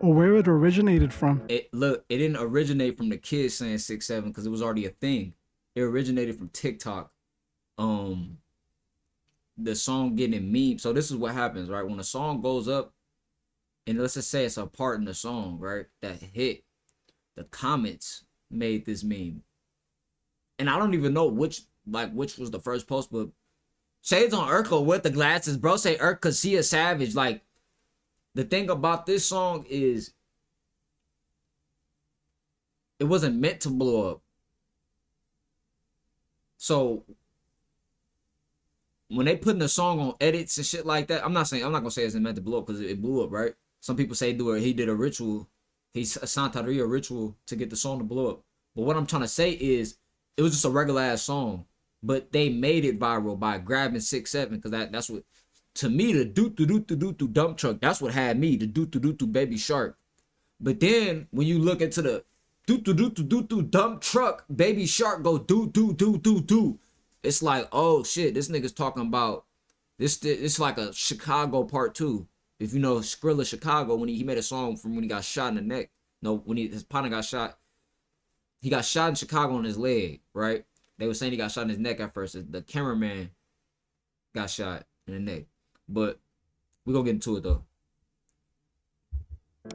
or where it originated from. It didn't originate from the kids saying 6'7" because it was already a thing. It originated from TikTok. The song getting memed. So this is what happens, right? When a song goes up, and let's just say it's a part in the song, right, that hit, the comments made this meme. And I don't even know which was the first post, but shades on Urkel with the glasses, bro. Say Urk cause she a savage. Like, the thing about this song is it wasn't meant to blow up. So when they putting the song on edits and shit like that, I'm not gonna say it's meant to blow up because it blew up, right? Some people say he did a ritual, he's a Santeria ritual to get the song to blow up. But what I'm trying to say is it was just a regular ass song, but they made it viral by grabbing 6'7" because that's what, to me, the do dump truck, that's what had me, the do baby shark. But then when you look into the do dump truck, baby shark go do, it's like, oh shit, this nigga's talking about this. It's like a Chicago part 2. If you know Skrilla Chicago, when he made a song from when he got shot in the neck. No, when his partner got shot. He got shot in Chicago on his leg, right? They were saying he got shot in his neck at first. The cameraman got shot in the neck. But we're gonna get into it though.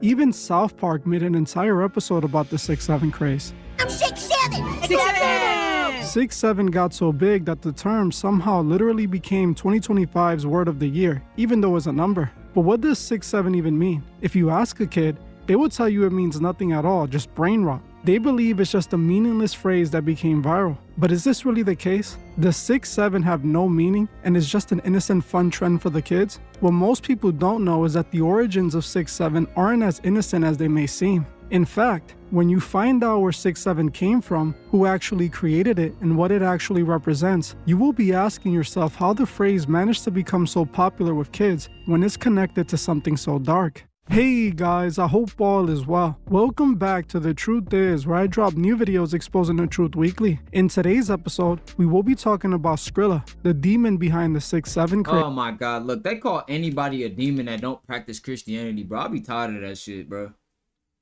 Even South Park made an entire episode about the 6'7" craze. I'm 6'7". 6'7". 6'7" got so big that the term somehow literally became 2025's word of the year, even though it's a number. But what does 6'7" even mean? If you ask a kid, they will tell you it means nothing at all, just brain rot. They believe it's just a meaningless phrase that became viral. But is this really the case? Does 6'7" have no meaning and is just an innocent fun trend for the kids? What most people don't know is that the origins of 6'7" aren't as innocent as they may seem. In fact, when you find out where 6'7" came from, who actually created it, and what it actually represents, you will be asking yourself how the phrase managed to become so popular with kids when it's connected to something so dark. Hey guys, I hope all is well. Welcome back to The Truth Is, where I drop new videos exposing the truth weekly. In today's episode, we will be talking about Skrilla, the demon behind the 6'7" craze. Oh my god, look, they call anybody a demon that don't practice Christianity, bro. I'll be tired of that shit, bro.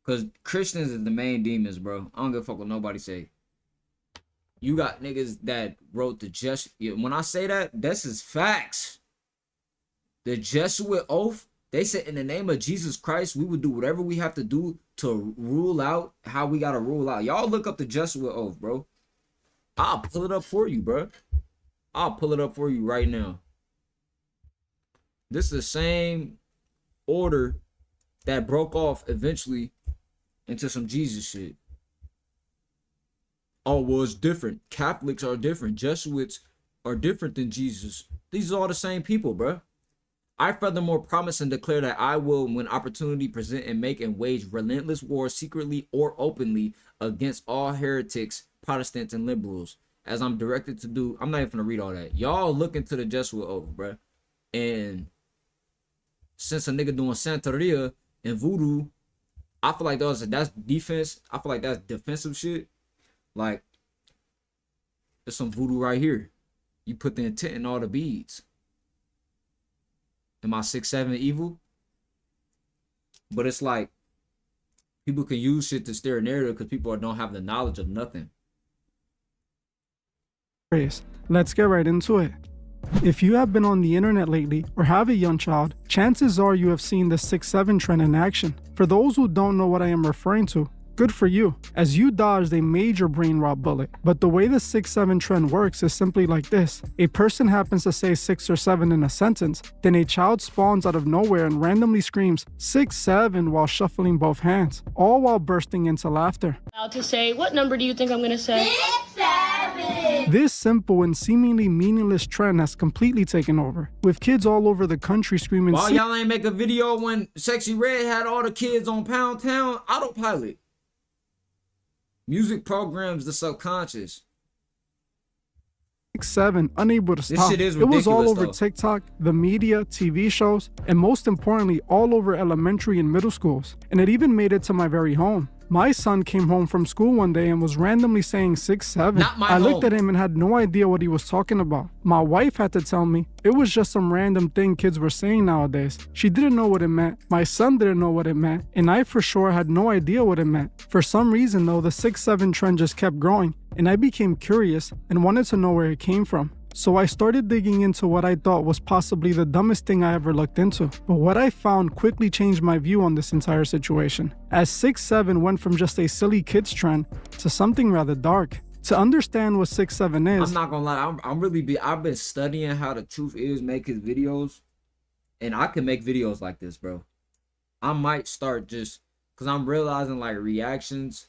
Cause Christians is the main demons, bro. I don't give a fuck what nobody say. You got niggas that wrote the Jesuit. When I say that, this is facts. The Jesuit oath. They said, in the name of Jesus Christ, we would do whatever we have to do to rule out how we got to rule out. Y'all look up the Jesuit oath, bro. I'll pull it up for you, bro. I'll pull it up for you right now. This is the same order that broke off eventually into some Jesus shit. Oh, well, it's different. Catholics are different. Jesuits are different than Jesus. These are all the same people, bro. I furthermore promise and declare that I will, when opportunity present, and make and wage relentless war secretly or openly against all heretics, Protestants, and liberals, as I'm directed to do. I'm not even gonna read all that. Y'all look into the Jesuit oath, bro. And since a nigga doing Santeria and voodoo, I feel like that's defense. I feel like that's defensive shit. Like, there's some voodoo right here. You put the intent in all the beads. Am I 6'7" evil? But it's like people can use shit to steer a narrative because people don't have the knowledge of nothing. Let's get right into it. If you have been on the internet lately or have a young child, chances are you have seen the 6'7" trend in action. For those who don't know what I am referring to, good for you, as you dodged a major brain rot bullet. But the way the 6'7" trend works is simply like this. A person happens to say 6 or 7 in a sentence, then a child spawns out of nowhere and randomly screams 6'7" while shuffling both hands, all while bursting into laughter. About to say, what number do you think I'm gonna say? 6'7". This simple and seemingly meaningless trend has completely taken over, with kids all over the country screaming. Why y'all ain't make a video when Sexy Red had all the kids on Pound Town autopilot? Music programs the subconscious. 6'7", unable to This stop. shit is It was all ridiculous, over though. TikTok, the media, TV shows, and most importantly, all over elementary and middle schools. And it even made it to my very home. My son came home from school one day and was randomly saying 6'7". Not my I looked home. at him and had no idea what he was talking about. My wife had to tell me it was just some random thing kids were saying nowadays. She didn't know what it meant. My son didn't know what it meant. And I for sure had no idea what it meant. For some reason though, the 6'7" trend just kept growing. And I became curious and wanted to know where it came from. So I started digging into what I thought was possibly the dumbest thing I ever looked into. But what I found quickly changed my view on this entire situation, as 6'7" went from just a silly kids trend to something rather dark. To understand what 6'7" is, I'm not gonna lie, I've been studying how the Truth Is make his videos, and I can make videos like this, bro. I might start just because I'm realizing like reactions,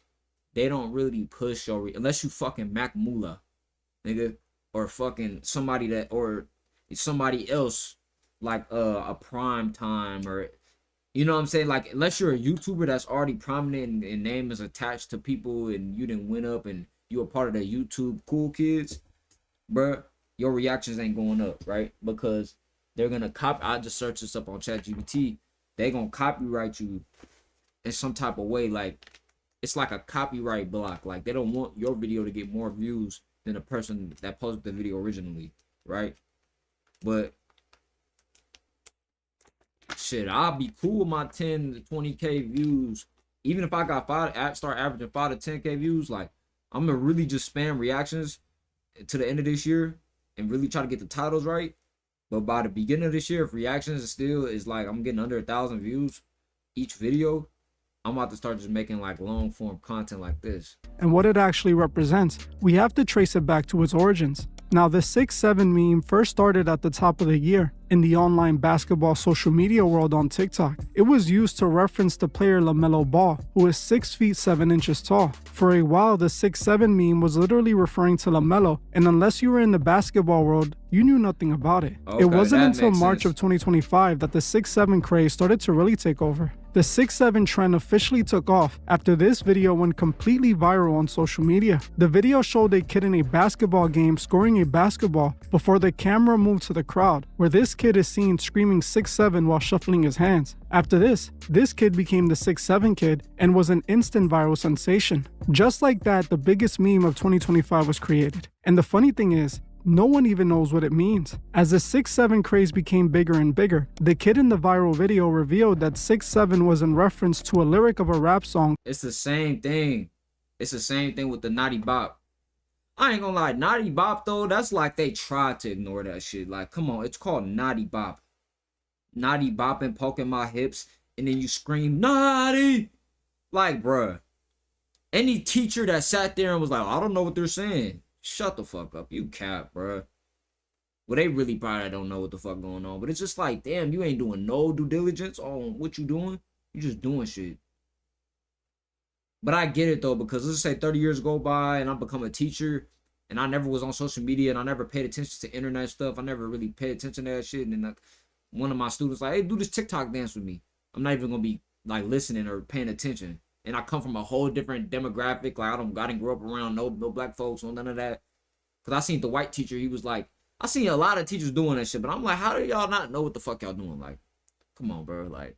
they don't really push your unless you fucking Mac Mula, nigga. Or fucking somebody that, or somebody else like a prime time, or you know what I'm saying, like unless you're a YouTuber that's already prominent and name is attached to people and you didn't win up and you a part of the YouTube cool kids, bruh, your reactions ain't going up, right? Because they're gonna copy. I just searched this up on ChatGPT. They gonna copyright you in some type of way, like it's like a copyright block. Like they don't want your video to get more views than the person that posted the video originally, right? But shit, I'll be cool with my 10 to 20k views. Even if I got start averaging 5 to 10k views, like I'm gonna really just spam reactions to the end of this year and really try to get the titles right. But by the beginning of this year, if reactions is like I'm getting under 1,000 views each video, I'm about to start just making like long form content like this. and what it actually represents, we have to trace it back to its origins. Now, the 6'7" meme first started at the top of the year in the online basketball social media world on TikTok. It was used to reference the player LaMelo Ball, who is 6 feet 7 inches tall. For a while, the 6'7" meme was literally referring to LaMelo, and unless you were in the basketball world, you knew nothing about it. Okay, It wasn't that until makes March sense. of 2025 that the 6'7" craze started to really take over. The 6'7" trend officially took off after this video went completely viral on social media. The video showed a kid in a basketball game scoring a basketball before the camera moved to the crowd, where this kid is seen screaming 6'7" while shuffling his hands. After this kid became the 6'7" kid and was an instant viral sensation. Just like that, the biggest meme of 2025 was created. And the funny thing is, no one even knows what it means. As the 6'7" craze became bigger and bigger, the kid in the viral video revealed that 6'7" was in reference to a lyric of a rap song. It's the same thing. It's the same thing with the Naughty Bop. I ain't gonna lie, Naughty Bop though, that's like they tried to ignore that shit. Like, come on, it's called Naughty Bop. Naughty bopping, poking my hips, and then you scream, Naughty! Like, bruh. Any teacher that sat there and was like, I don't know what they're saying. Shut the fuck up. You cap, bruh. Well, they really probably don't know what the fuck going on. But it's just like, damn, you ain't doing no due diligence on what you doing. You just doing shit. But I get it, though, because let's say 30 years go by and I become a teacher and I never was on social media and I never paid attention to internet stuff. I never really paid attention to that shit. And then like, one of my students like, hey, do this TikTok dance with me. I'm not even going to be like listening or paying attention. And I come from a whole different demographic. Like, I didn't grow up around no black folks, no none of that. Because I seen the white teacher, he was like, I seen a lot of teachers doing that shit. But I'm like, how do y'all not know what the fuck y'all doing? Like, come on, bro. Like,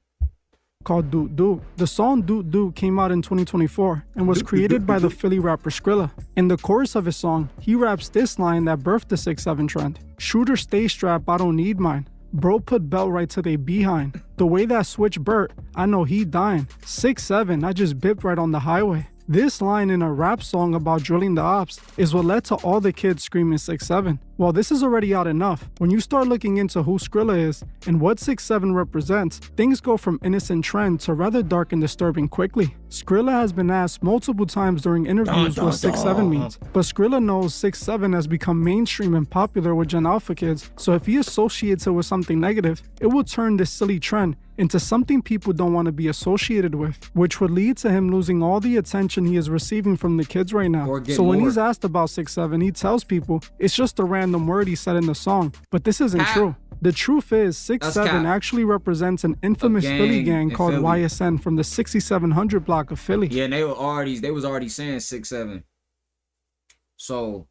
Called Doot Doot. The song Doot Doot came out in 2024 and was created by the Philly rapper Skrilla. In the chorus of his song, he raps this line that birthed the 6'7" trend. Shooter stay strapped, I don't need mine. Bro put belt right to they behind. The way that switch Burt, I know he dying. 6'7", I just bipped right on the highway. This line in a rap song about drilling the ops is what led to all the kids screaming 6'7". While this is already out enough, when you start looking into who Skrilla is and what 6'7" represents, things go from innocent trend to rather dark and disturbing quickly. Skrilla has been asked multiple times during interviews what 6'7" means, but Skrilla knows 6'7" has become mainstream and popular with Gen Alpha kids, so if he associates it with something negative, it will turn this silly trend into something people don't want to be associated with, which would lead to him losing all the attention he is receiving from the kids right now. So when he's asked about 6'7", he tells people it's just a random word he said in the song, but this isn't true. The truth is, 6'7" actually represents an infamous Philly gang called Philly. YSN from the 6700 block of Philly. yeah, and they was already saying 6'7". So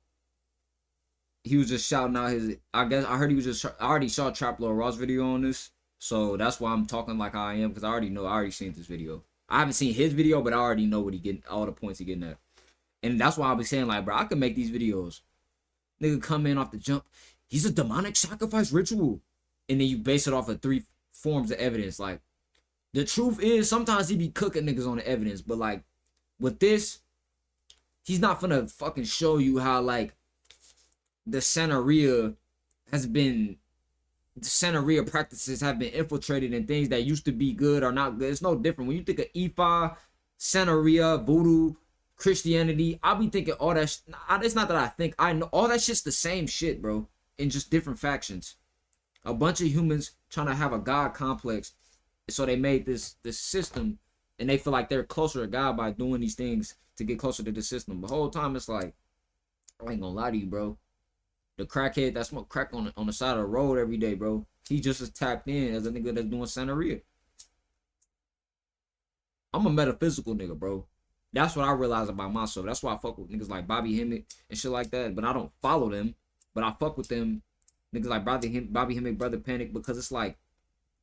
he was just shouting out his. I guess I heard he was just. I already saw Trap Lord Raw's video on this, so that's why I'm talking like I am, because I already know. I already seen this video. I haven't seen his video, but I already know what he getting, all the points he getting at, and that's why I be saying like, bro, I can make these videos. Nigga come in off the jump. He's a demonic sacrifice ritual, and then you base it off of 3 forms of evidence. Like, the truth is sometimes he be cooking niggas on the evidence, but like with this, he's not finna fucking show you how like the Santeria practices have been infiltrated in things that used to be good or not good. It's no different. When you think of Ifa, Santeria, Voodoo, Christianity, I'll be thinking all that. It's not that I think. I know all that shit's the same shit, bro, in just different factions. A bunch of humans trying to have a God complex, so they made this system, and they feel like they're closer to God by doing these things to get closer to the system. The whole time it's like, I ain't gonna lie to you, bro. The crackhead that smoke crack on the side of the road every day, bro, he just as tapped in as a nigga that's doing Santeria. I'm a metaphysical nigga, bro. That's what I realize about myself. That's why I fuck with niggas like Bobby Hemmick and shit like that. But I don't follow them. But I fuck with them niggas like Bobby Hemmick, Brother Panic, because it's like,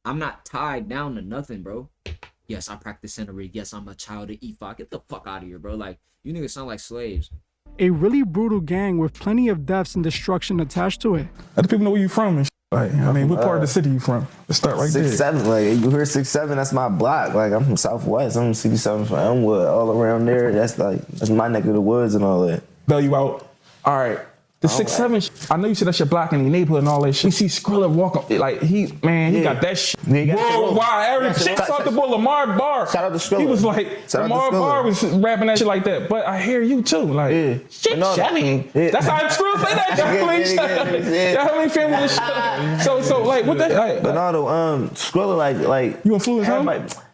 I'm not tied down to nothing, bro. Yes, I practice Santeria. Yes, I'm a child of Ifa. Get the fuck out of here, bro. Like, you niggas sound like slaves. A really brutal gang with plenty of deaths and destruction attached to it. Let the people know where you from and shit. Like, I mean, what part of the city you from? Let's start right there. 6-7, like you hear 6-7, that's my block. Like I'm from Southwest, I'm from 67 from Elmwood, all around there. That's my neck of the woods and all that. Bail you out. All right. The 6-7, I know you said that's your block in your neighborhood and all that shit. We see Skrilla walk, like he got that shit. Worldwide, everything. Shout out to boy Lamar Barr. Shout out to Skrilla. He was like, Lamar Barr was rapping that shit like that. But I hear you too, like, shit, Shelly. That's how Skrilla say that. Y'all ain't family shit. So like, what that? Like, Bernardo, Skrilla, like you influence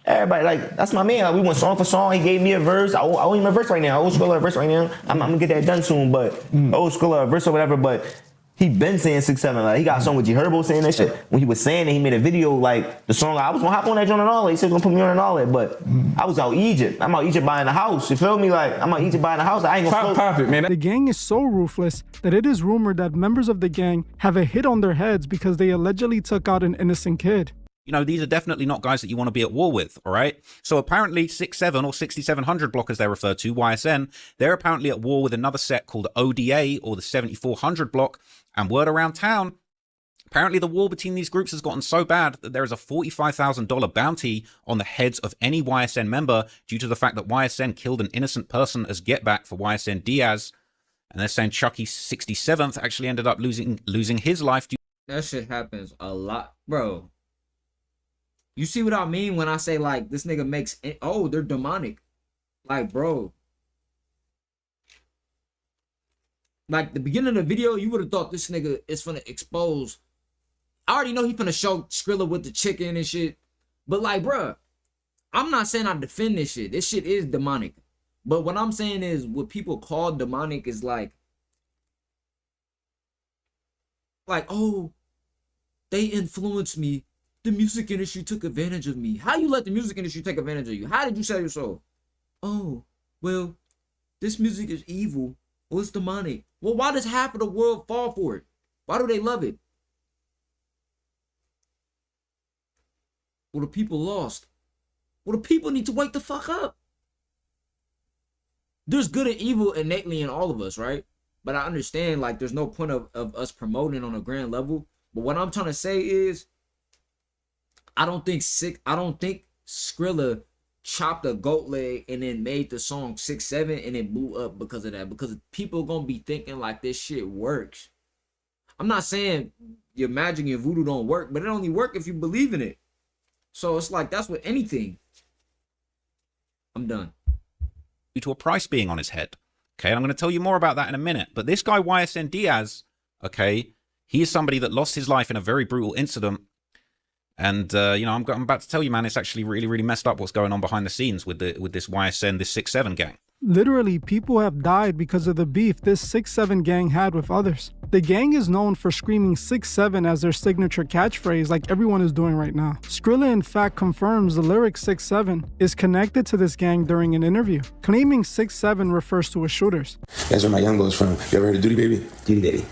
everybody, like, that's my man. Like, we went song for song. He gave me a verse. I owe him a verse right now. I owe Skrilla a verse right now. I'm gonna get that done soon, but I owe Skrilla a verse or whatever. But he been saying 6-7. Like, he got a song with G Herbo saying that shit. When he was saying it, he made a video, like, the song, I was gonna hop on that joint and all that. He said he was gonna put me on and all that, but I was out Egypt. I'm out Egypt buying a house. You feel me? Like, I'm out Egypt buying a house. I ain't gonna pop it, man. The gang is so ruthless that it is rumored that members of the gang have a hit on their heads because they allegedly took out an innocent kid. You know, these are definitely not guys that you want to be at war with, all right? So apparently 6-7 or 6700 block, as they're referred to, YSN, they're apparently at war with another set called ODA, or the 7400 block. And word around town, apparently the war between these groups has gotten so bad that there is a $45,000 bounty on the heads of any YSN member due to the fact that YSN killed an innocent person as get back for YSN Diaz. And they're saying Chucky 67th actually ended up losing his life. That shit happens a lot, bro. You see what I mean when I say, like, this nigga makes it, oh, they're demonic. Like, bro. Like, the beginning of the video, you would have thought this nigga is finna expose. I already know he finna show Skrilla with the chicken and shit. But, like, bro, I'm not saying I defend this shit. This shit is demonic. But what I'm saying is, what people call demonic is like, oh, they influenced me. The music industry took advantage of me. How you let the music industry take advantage of you? How did you sell your soul? Oh, well, this music is evil. Well, it's demonic. Well, why does half of the world fall for it? Why do they love it? Well, the people lost. Well, the people need to wake the fuck up. There's good and evil innately in all of us, right? But I understand, like, there's no point of us promoting on a grand level. But what I'm trying to say is, I don't think Skrilla chopped a goat leg and then made the song 6-7 and it blew up because of that. Because people gonna be thinking like this shit works. I'm not saying your magic and your voodoo don't work, but it only work if you believe in it. So it's like, that's with anything. I'm done. Due to a price being on his head. Okay, and I'm going to tell you more about that in a minute. But this guy, YSN Diaz, okay, he is somebody that lost his life in a very brutal incident. And, you know, I'm about to tell you, man, it's actually really, really messed up what's going on behind the scenes with this YSN, this 6-7 gang. Literally, people have died because of the beef this 6-7 gang had with others. The gang is known for screaming 6-7 as their signature catchphrase like everyone is doing right now. Skrilla in fact confirms the lyric 6-7 is connected to this gang during an interview, claiming 6-7 refers to his shooters. That's where my young boy's from. You ever heard of Duty Baby? Duty Baby.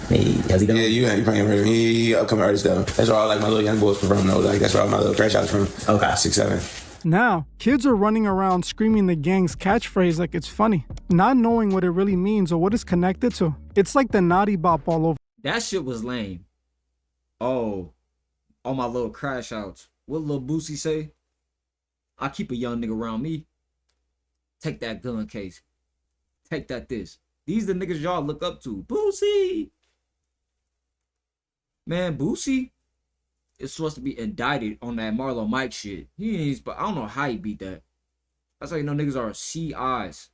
Hey, how's he doing? Yeah, you probably heard of him. He upcoming artist though. That's where all like my little young boys from though. Like that's where all my little crash outs from. Okay. 6'7". Now, kids are running around screaming the gang's catchphrase like it's funny, not knowing what it really means or what it's connected to. It's like the naughty bop all over. That shit was lame. Oh, all my little crash outs. What Lil Boosie say? I keep a young nigga around me. Take that gun case. Take that this. These the niggas y'all look up to. Boosie. Man, Boosie is supposed to be indicted on that Marlo Mike shit. He ain't, but I don't know how he beat that. That's how you know niggas are CIs.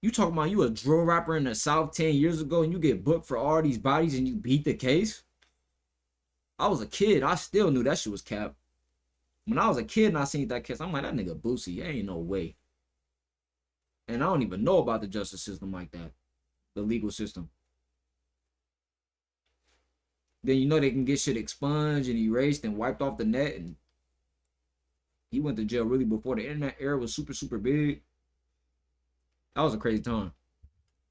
You talking about you a drill rapper in the South 10 years ago and you get booked for all these bodies and you beat the case? I was a kid. I still knew that shit was cap. When I was a kid and I seen that case, I'm like, that nigga Boosie, ain't no way. And I don't even know about the justice system like that. The legal system. Then you know they can get shit expunged and erased and wiped off the net. And he went to jail really before the internet era was super, super big. That was a crazy time.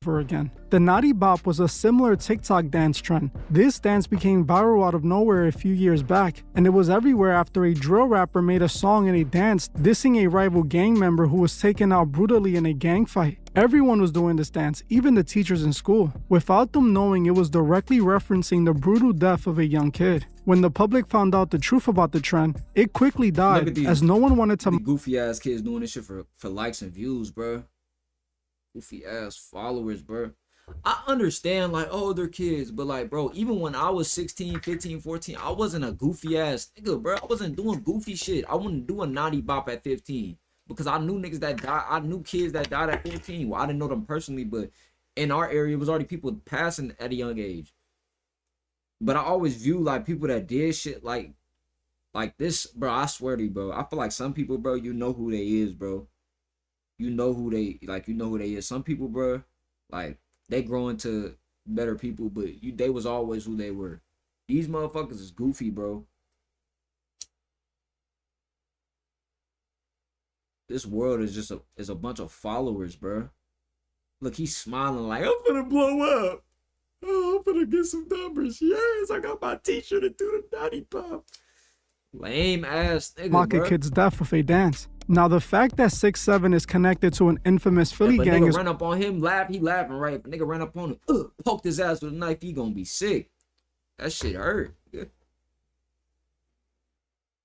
Again. The naughty bop was a similar TikTok dance trend. This dance became viral out of nowhere a few years back, and it was everywhere after a drill rapper made a song and a dance dissing a rival gang member who was taken out brutally in a gang fight. Everyone was doing this dance, even the teachers in school, without them knowing it was directly referencing the brutal death of a young kid. When the public found out the truth about the trend, it quickly died as no one wanted to. Goofy ass kids doing this shit for likes and views, bro. Goofy ass followers, bro. I understand, like, oh, they're kids, but like, bro, even when I was 16, 15, 14, I wasn't a goofy ass nigga, bro. I wasn't doing goofy shit. I wouldn't do a naughty bop at 15 because I knew niggas that died. I knew kids that died at 14. Well, I didn't know them personally, but in our area, it was already people passing at a young age. But I always view like people that did shit like this, bro. I swear to you, bro. I feel like some people, bro, you know who they is, bro. You know who they is. Some people, bro, like they grow into better people, but they was always who they were. These motherfuckers is goofy, bro. This world is just a bunch of followers, bro. Look, he's smiling like I'm gonna blow up. Oh, I'm gonna get some numbers. Yes, I got my t-shirt to do the naughty pop. Lame ass nigga, mock a bro. kid's death with a dance. Now, the fact that 6'7" is connected to an infamous Philly gang nigga is. Run up on him, he laughing, right? If a nigga run up on him, poked his ass with a knife, he gonna be sick. That shit hurt. Nigga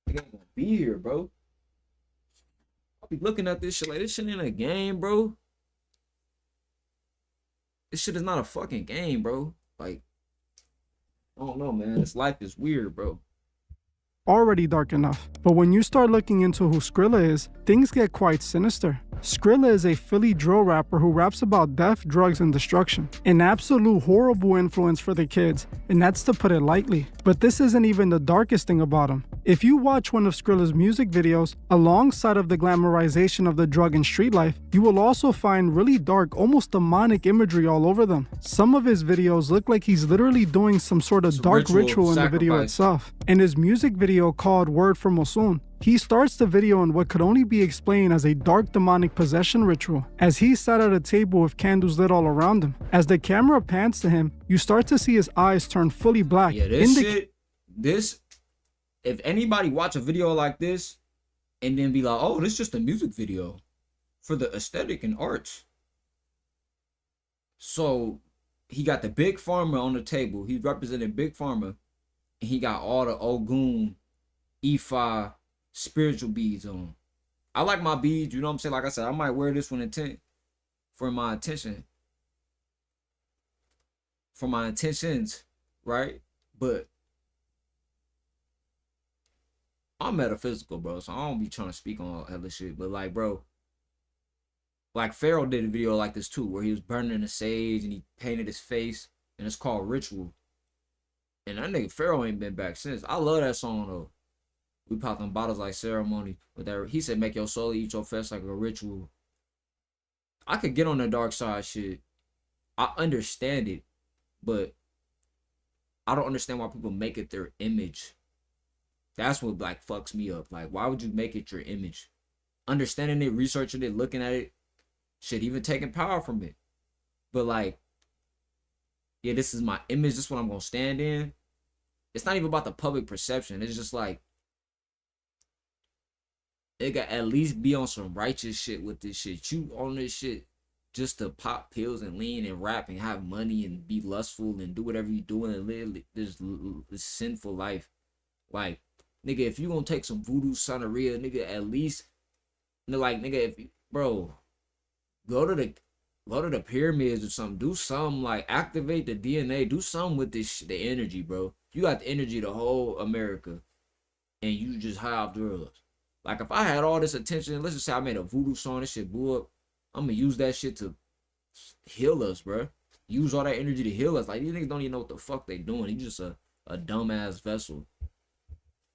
ain't gonna be here, bro. I'll be looking at this shit like this shit ain't a game, bro. This shit is not a fucking game, bro. Like, I don't know, man. This life is weird, bro. Already dark enough. But when you start looking into who Skrilla is, things get quite sinister. Skrilla is a Philly drill rapper who raps about death, drugs, and destruction. An absolute horrible influence for the kids, and that's to put it lightly. But this isn't even the darkest thing about him. If you watch one of Skrilla's music videos, alongside of the glamorization of the drug and street life, you will also find really dark, almost demonic imagery all over them. Some of his videos look like he's literally doing some sort of dark ritual in the video itself. In his music video called Word from Mosun, he starts the video in what could only be explained as a dark demonic possession ritual, as he sat at a table with candles lit all around him. As the camera pans to him, you start to see his eyes turn fully black. Yeah, if anybody watch a video like this and then be like, oh, this is just a music video for the aesthetic and arts. So he got the Big Pharma on the table. He's representing Big Pharma. And he got all the Ogun, Ifa, spiritual beads on. I like my beads, you know what I'm saying? Like I said, I might wear this one for my intentions, right? But I'm metaphysical, bro, so I don't be trying to speak on all hella shit. But like, bro, like Pharaoh did a video like this too, where he was burning the sage and he painted his face, and it's called Ritual. And that nigga Pharaoh ain't been back since. I love that song though. We popped them bottles like ceremony. But that he said, make your soul eat your flesh like a ritual. I could get on the dark side shit. I understand it, but I don't understand why people make it their image. That's what like fucks me up. Like, why would you make it your image? Understanding it, researching it, looking at it, shit, even taking power from it. But like, yeah, this is my image. This is what I'm gonna stand in. It's not even about the public perception. It's just like, nigga, at least be on some righteous shit with this shit. You on this shit just to pop pills and lean and rap and have money and be lustful and do whatever you doing and live this sinful life. Like, nigga, if you gonna take some voodoo Santeria, nigga, at least, like, nigga, if you, bro, go to the pyramids or something. Do something, like, activate the DNA. Do something with this shit, the energy, bro. You got the energy of the whole America, and you just high off drugs. Like, if I had all this attention, let's just say I made a voodoo song, this shit blew up, I'm gonna use that shit to heal us, bro. Use all that energy to heal us. Like, these niggas don't even know what the fuck they doing. He's just a dumbass vessel.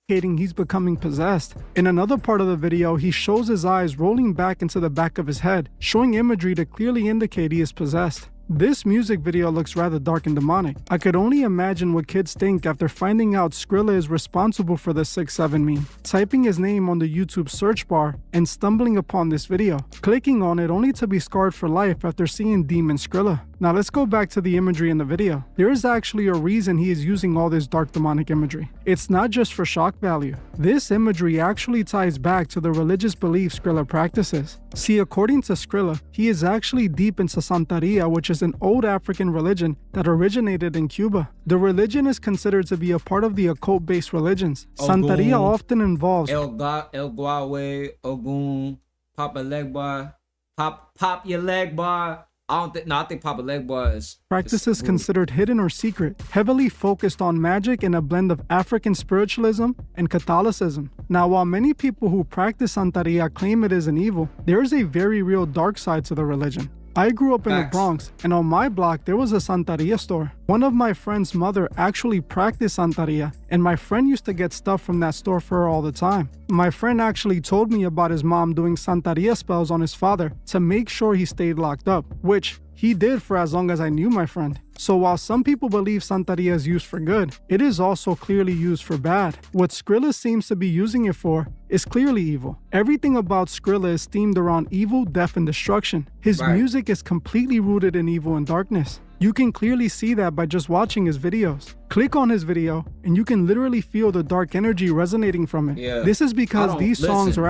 He's becoming possessed. In another part of the video, he shows his eyes rolling back into the back of his head, showing imagery to clearly indicate he is possessed. This music video looks rather dark and demonic. I could only imagine what kids think after finding out Skrilla is responsible for the 6'7" meme. Typing his name on the YouTube search bar and stumbling upon this video, clicking on it only to be scarred for life after seeing Demon Skrilla. Now let's go back to the imagery in the video. There is actually a reason he is using all this dark demonic imagery. It's not just for shock value. This imagery actually ties back to the religious beliefs Skrilla practices. See, according to Skrilla, he is actually deep into Santeria, which is an old African religion that originated in Cuba. The religion is considered to be a part of the occult-based religions. Santeria often involves El Guawe, Ogun, Papa Legba, Pop your leg bar. I think Papa Legba is practices considered hidden or secret, heavily focused on magic and a blend of African spiritualism and Catholicism. Now, while many people who practice Santeria claim it is an evil, there is a very real dark side to the religion. I grew up in the Bronx, and on my block there was a Santeria store. One of my friend's mother actually practiced Santeria, and my friend used to get stuff from that store for her all the time. My friend actually told me about his mom doing Santeria spells on his father to make sure he stayed locked up, which he did for as long as I knew my friend. So while some people believe Santeria is used for good, it is also clearly used for bad. What Skrilla seems to be using it for is clearly evil. Everything about Skrilla is themed around evil, death, and destruction. His music is completely rooted in evil and darkness. You can clearly see that by just watching his videos. Click on his video and you can literally feel the dark energy resonating from it. This is because these songs are